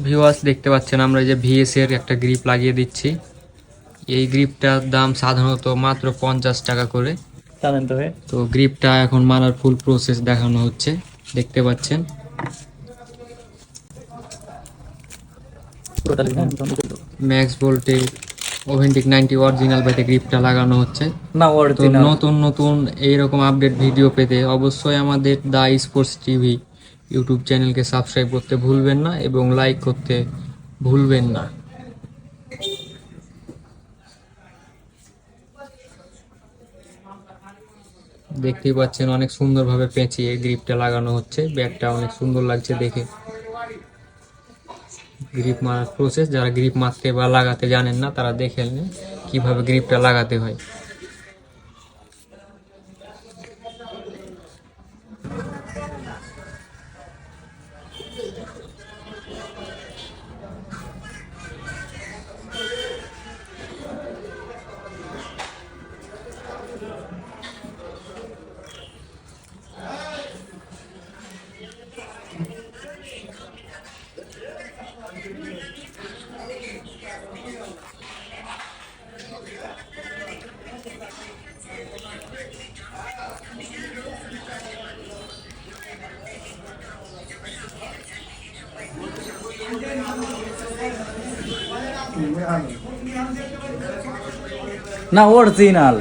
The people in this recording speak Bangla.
ভিউয়ার্স দেখতে পাচ্ছেন আমরা এই যে ভিএস এর একটা গ্রিপ লাগিয়ে দিচ্ছি। এই গ্রিপটার দাম সাধারণত মাত্র 50 টাকা করে। তো গ্রিপটা এখন মারার ফুল প্রসেস দেখানো হচ্ছে, দেখতে পাচ্ছেন। ম্যাক্স ভোল্টে ওভেন্টিক 90 অরিজিনাল বাইতে গ্রিপটা লাগানো হচ্ছে। তো নতুন নতুন এইরকম আপডেট ভিডিও পেতে অবশ্যই আমাদের দা স্পোর্টস টিভি ইউটিউব চ্যানেলকে সাবস্ক্রাইব করতে ভুলবেন না এবং লাইক করতে ভুলবেন না। দেখতেই পাচ্ছেন অনেক সুন্দরভাবে পেঁচিয়ে গ্রিপটা লাগানো হচ্ছে। ব্যাগটা অনেক সুন্দর লাগছে দেখে। গ্রিপ মারার প্রসেস, যারা গ্রিপ মারতে বা লাগাতে জানেন না তারা দেখে নেন কিভাবে গ্রিপটা লাগাতে হয়। না অরিজিনাল